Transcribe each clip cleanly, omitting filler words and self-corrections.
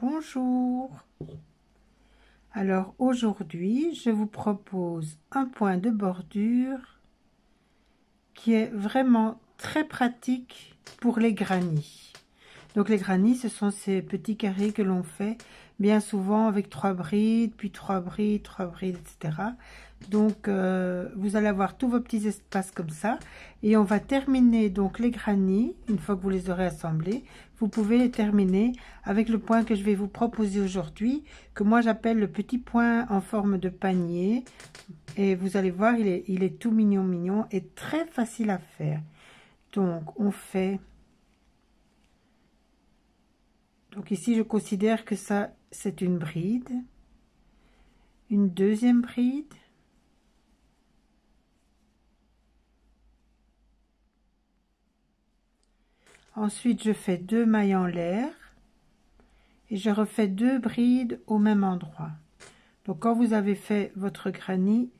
Bonjour. Alors aujourd'hui, je vous propose un point de bordure qui est vraiment très pratique pour les grannies. Donc les grannies, ce sont ces petits carrés que l'on fait bien souvent avec 3 brides, puis 3 brides, 3 brides, etc. Donc vous allez avoir tous vos petits espaces comme ça. Et on va terminer donc les grannies, une fois que vous les aurez assemblés, vous pouvez les terminer avec le point que je vais vous proposer aujourd'hui, que moi j'appelle le petit point en forme de panier. Et vous allez voir, il est tout mignon mignon et très facile à faire. Donc on fait... Donc ici, je considère que ça, c'est une bride, une deuxième bride, ensuite je fais 2 mailles en l'air et je refais 2 brides au même endroit. Donc quand vous avez fait votre granny,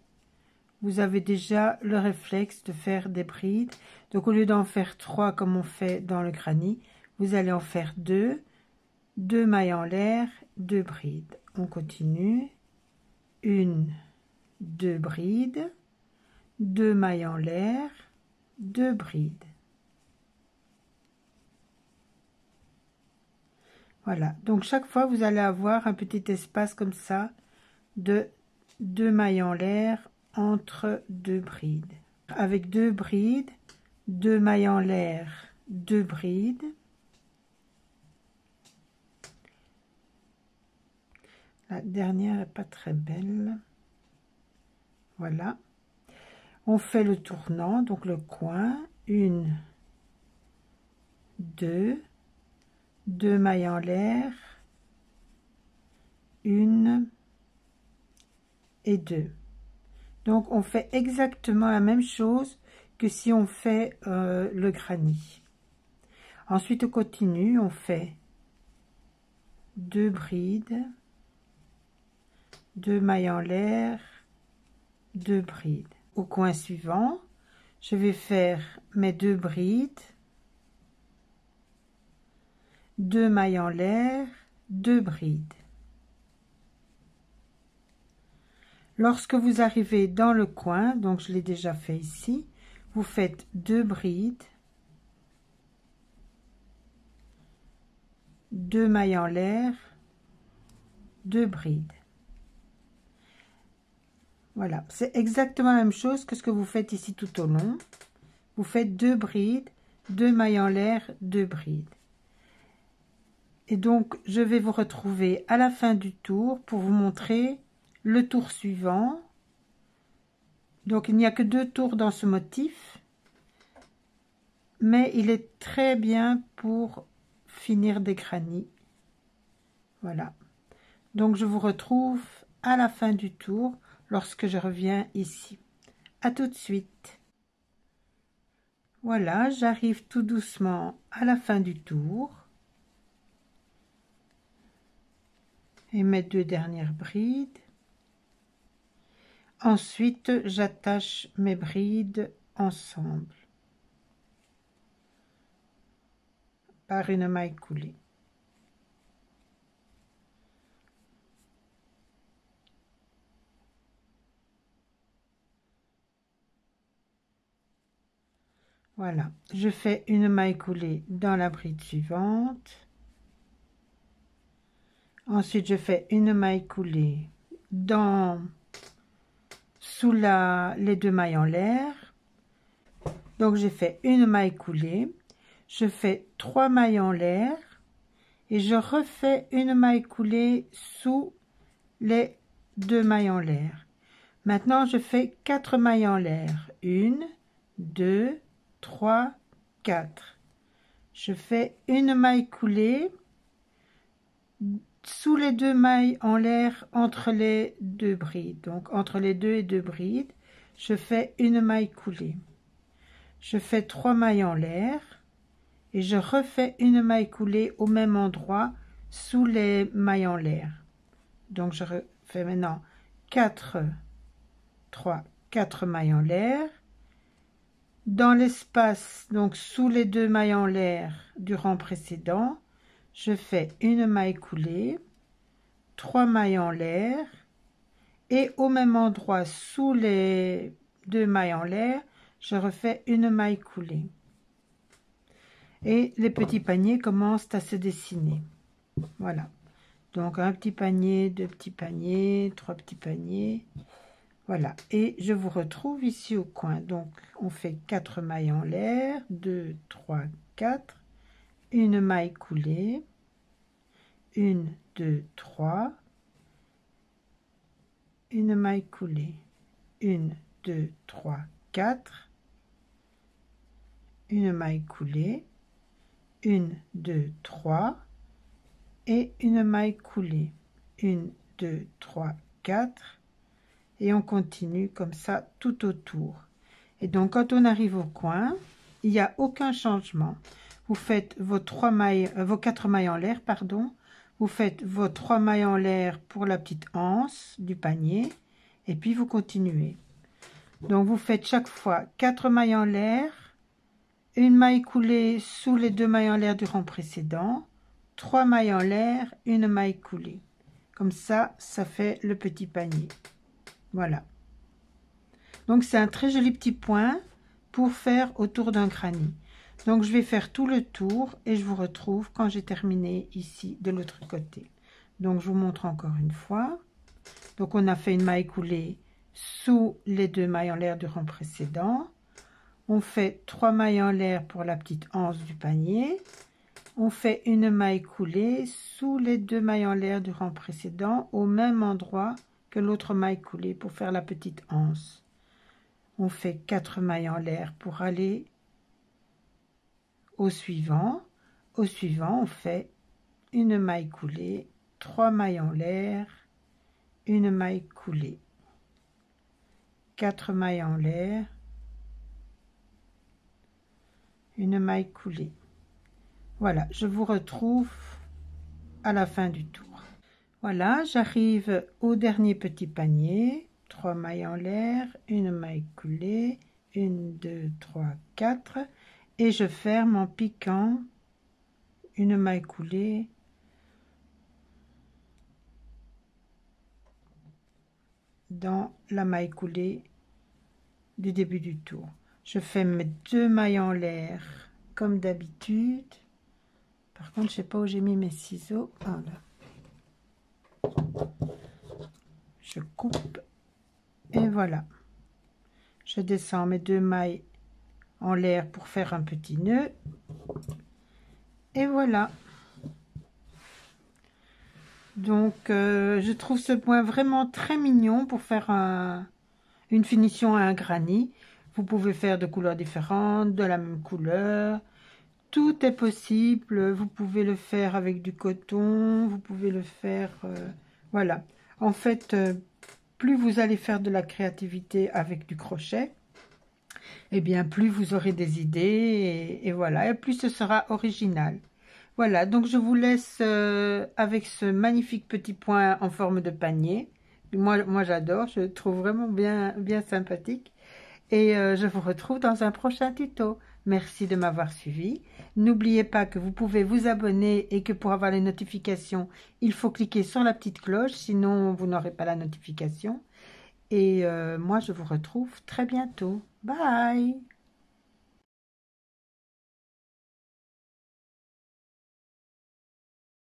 vous avez déjà le réflexe de faire des brides. Donc au lieu d'en faire 3 comme on fait dans le granny, vous allez en faire 2. 2 mailles en l'air, 2 brides. On continue. 1, 2 brides, 2 mailles en l'air, 2 brides. Voilà. Donc chaque fois, vous allez avoir un petit espace comme ça de 2 mailles en l'air entre 2 brides. Avec 2 brides, 2 mailles en l'air, 2 brides. La dernière n'est pas très belle. Voilà. On fait le tournant, donc le coin. 1, 2, 2 mailles en l'air. 1 et 2. Donc on fait exactement la même chose que si on fait le granny. Ensuite on continue, on fait 2 brides. 2 mailles en l'air, 2 brides. Au coin suivant, je vais faire mes 2 brides, 2 mailles en l'air, 2 brides. Lorsque vous arrivez dans le coin, donc je l'ai déjà fait ici, vous faites 2 brides, 2 mailles en l'air, 2 brides. Voilà, c'est exactement la même chose que ce que vous faites ici tout au long. Vous faites 2 brides, 2 mailles en l'air, 2 brides. Et donc, je vais vous retrouver à la fin du tour pour vous montrer le tour suivant. Donc, il n'y a que 2 tours dans ce motif, mais il est très bien pour finir des grannies. Voilà. Donc, je vous retrouve à la fin du tour lorsque je reviens ici. À tout de suite. Voilà, j'arrive tout doucement à la fin du tour. Et mes 2 dernières brides. Ensuite, j'attache mes brides ensemble par une maille coulée. Voilà, je fais une maille coulée dans la bride suivante. Ensuite, je fais une maille coulée sous les 2 mailles en l'air. Donc, j'ai fait une maille coulée. Je fais 3 mailles en l'air et je refais une maille coulée sous les 2 mailles en l'air. Maintenant, je fais 4 mailles en l'air. 1, 2, 3, 4. Je fais une maille coulée sous les 2 mailles en l'air entre les 2 brides. Donc entre les 2 et 2 brides, je fais une maille coulée. Je fais 3 mailles en l'air et je refais une maille coulée au même endroit sous les mailles en l'air. Donc je refais maintenant 4 mailles en l'air. Dans l'espace, donc sous les 2 mailles en l'air du rang précédent, je fais une maille coulée, 3 mailles en l'air, et au même endroit sous les 2 mailles en l'air, je refais une maille coulée. Et les petits paniers commencent à se dessiner. Voilà. Donc un petit panier, 2 petits paniers, 3 petits paniers. Voilà. Et je vous retrouve ici au coin. Donc on fait 4 mailles en l'air, 2, 3, 4. Une maille coulée. 1, 2, 3. Une maille coulée. 1, 2, 3, 4. Une maille coulée. 1, 2, 3. Et une maille coulée. 1, 2, 3, 4. Et on continue comme ça tout autour. Et donc quand on arrive au coin, il n'y a aucun changement. Vous faites vos 4 mailles en l'air, pardon. Vous faites vos 3 mailles en l'air pour la petite anse du panier. Et puis vous continuez. Donc vous faites chaque fois 4 mailles en l'air, une maille coulée sous les 2 mailles en l'air du rang précédent, 3 mailles en l'air, une maille coulée. Comme ça, ça fait le petit panier. Voilà. Donc c'est un très joli petit point pour faire autour d'un granny. Donc je vais faire tout le tour et je vous retrouve quand j'ai terminé ici de l'autre côté. Donc je vous montre encore une fois. Donc on a fait une maille coulée sous les 2 mailles en l'air du rang précédent. On fait 3 mailles en l'air pour la petite anse du panier. On fait une maille coulée sous les 2 mailles en l'air du rang précédent au même endroit que l'autre maille coulée pour faire la petite anse. On fait 4 mailles en l'air pour aller au suivant. Au suivant, on fait une maille coulée, 3 mailles en l'air, une maille coulée, 4 mailles en l'air, une maille coulée. Voilà, je vous retrouve à la fin du tour. Voilà, j'arrive au dernier petit panier, 3 mailles en l'air, une maille coulée, 1, 2, 3, 4, et je ferme en piquant une maille coulée, dans la maille coulée du début du tour. Je fais mes 2 mailles en l'air comme d'habitude. Par contre, je sais pas où j'ai mis mes ciseaux. Ah là. Je coupe et voilà. Je descends mes 2 mailles en l'air pour faire un petit nœud. Et voilà. Donc, je trouve ce point vraiment très mignon pour faire une finition à un granny. Vous pouvez faire de couleurs différentes, de la même couleur. Tout est possible. Vous pouvez le faire avec du coton. Vous pouvez le faire... voilà. En fait, plus vous allez faire de la créativité avec du crochet, et bien plus vous aurez des idées. Et voilà. Et plus ce sera original. Voilà, donc je vous laisse avec ce magnifique petit point en forme de panier. Moi j'adore, je le trouve vraiment bien sympathique. Et je vous retrouve dans un prochain tuto. Merci de m'avoir suivi. N'oubliez pas que vous pouvez vous abonner et que pour avoir les notifications, il faut cliquer sur la petite cloche, sinon vous n'aurez pas la notification. Et moi je vous retrouve très bientôt. Bye!